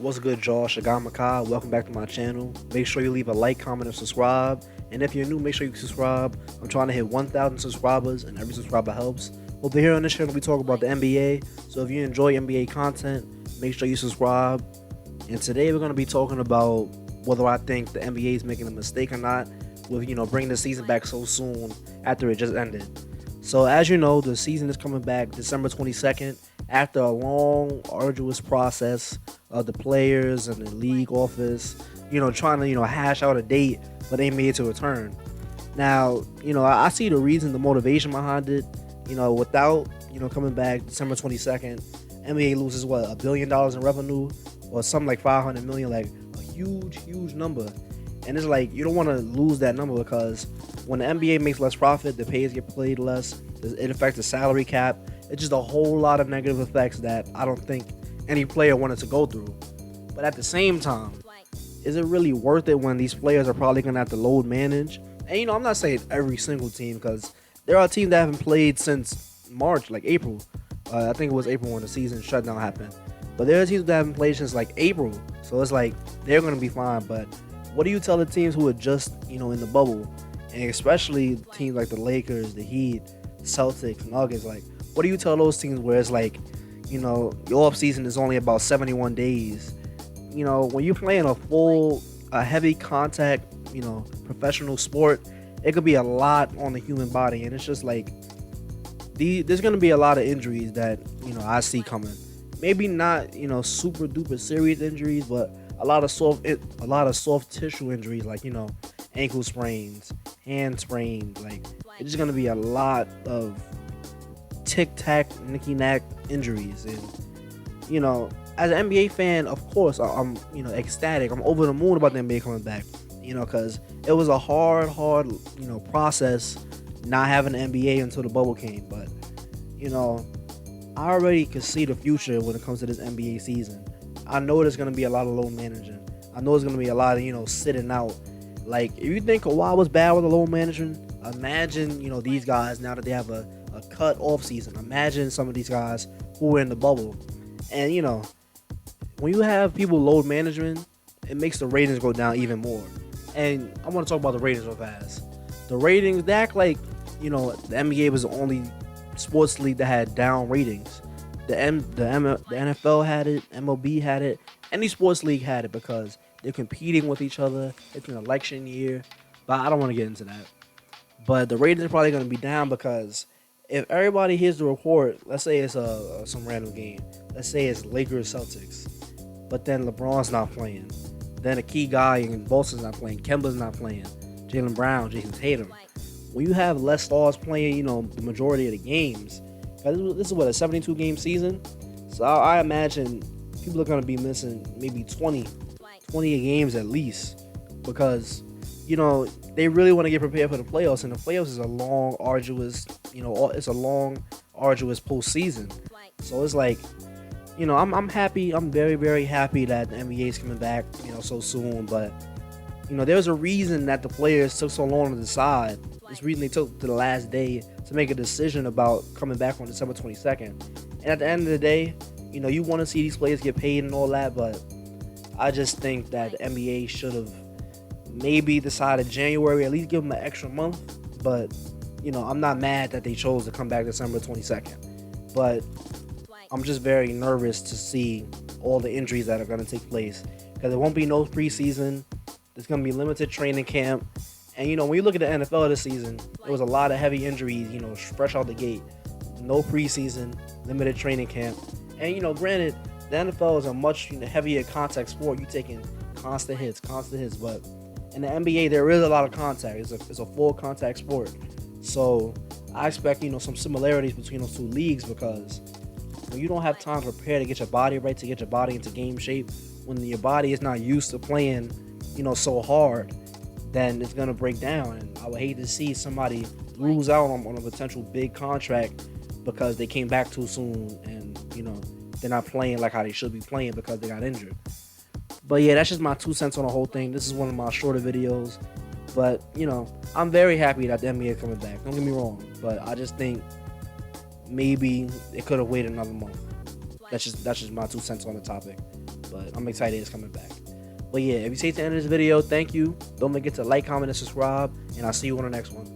What's good, y'all? Shagan Makai. Welcome back to my channel. Make sure you leave a like, comment, and subscribe. And if you're new, make sure you subscribe. I'm trying to hit 1,000 subscribers, and every subscriber helps. Over here on this channel, we talk about the NBA. So if you enjoy NBA content, make sure you subscribe. And today we're going to be talking about whether I think the NBA is making a mistake or not with bringing the season back so soon after it just ended. So as you know, the season is coming back December 22nd after a long, arduous process of the players and the league office, trying to, hash out a date for the NBA to return. Now, I see the reason, the motivation behind it. Without, coming back December 22nd, NBA loses what, $1 billion in revenue or something like 500 million, like a huge number. And it's like, you don't want to lose that number because when the NBA makes less profit, the players get paid less. It affects the salary cap. It's just a whole lot of negative effects that I don't think any player wanted to go through. But at the same time, is it really worth it when these players are probably going to have to load manage? And, I'm not saying every single team because there are teams that haven't played since March, like April. I think it was April when the season shutdown happened. But there are teams that haven't played since like April. So it's like they're going to be fine. But what do you tell the teams who are just, in the bubble? And especially teams like the Lakers, the Heat, Celtics, Nuggets. Like, what do you tell those teams where it's like, your off season is only about 71 days? When you're playing a heavy contact, professional sport, it could be a lot on the human body. And it's just like, there's going to be a lot of injuries that, I see coming. Maybe not, super duper serious injuries, but a lot of soft tissue injuries, like, ankle sprains, hand sprains. Like, it's just going to be a lot of tic-tac, nicky-knack injuries. And, as an NBA fan, of course, I'm ecstatic. I'm over the moon about the NBA coming back, because it was a hard, process not having the NBA until the bubble came. But, I already could see the future when it comes to this NBA season. I know there's going to be a lot of load managing. I know there's going to be a lot of, sitting out. Like, if you think Kawhi was bad with the load management, imagine, these guys now that they have a cut off season. Imagine some of these guys who were in the bubble. And, when you have people load management, it makes the ratings go down even more. And I want to talk about the ratings real fast. The ratings, they act like, the NBA was the only sports league that had down ratings. The NFL had it, MLB had it, any sports league had it because they're competing with each other. It's an election year, but I don't want to get into that. But the ratings are probably going to be down because if everybody hears the report, let's say it's some random game. Let's say it's Lakers Celtics, but then LeBron's not playing. Then a key guy in Boston's not playing. Kemba's not playing. Jaylen Brown, Jason Tatum. When you have less stars playing, the majority of the games, because this is what, a 72-game season? So I imagine people are going to be missing maybe 20 games at least because, they really want to get prepared for the playoffs. And the playoffs is a long, arduous, postseason. So it's like, I'm happy. I'm very, very happy that the NBA is coming back, so soon. But, there's a reason that the players took so long to decide. This reason they took to the last day to make a decision about coming back on December 22nd. And at the end of the day, you want to see these players get paid and all that, but I just think that the NBA should have maybe decided January, at least give them an extra month. But, I'm not mad that they chose to come back December 22nd. But I'm just very nervous to see all the injuries that are going to take place because there won't be no preseason. There's going to be limited training camp. And, when you look at the NFL this season, there was a lot of heavy injuries, fresh out the gate. No preseason, limited training camp. And, granted, the NFL is a much heavier contact sport. You're taking constant hits. But in the NBA, there is a lot of contact. It's a full contact sport. So I expect, some similarities between those two leagues because when you don't have time to prepare to get your body right, to get your body into game shape, when your body is not used to playing, so hard, then it's going to break down. And I would hate to see somebody lose out on a potential big contract because they came back too soon and, they're not playing like how they should be playing because they got injured. But yeah, that's just my 2 cents on the whole thing. This is one of my shorter videos. But, I'm very happy that the NBA is coming back. Don't get me wrong. But I just think maybe it could have waited another month. That's just my 2 cents on the topic. but I'm excited it's coming back. But yeah, if you stay to the end of this video, thank you. Don't forget to like, comment, and subscribe, and I'll see you on the next one.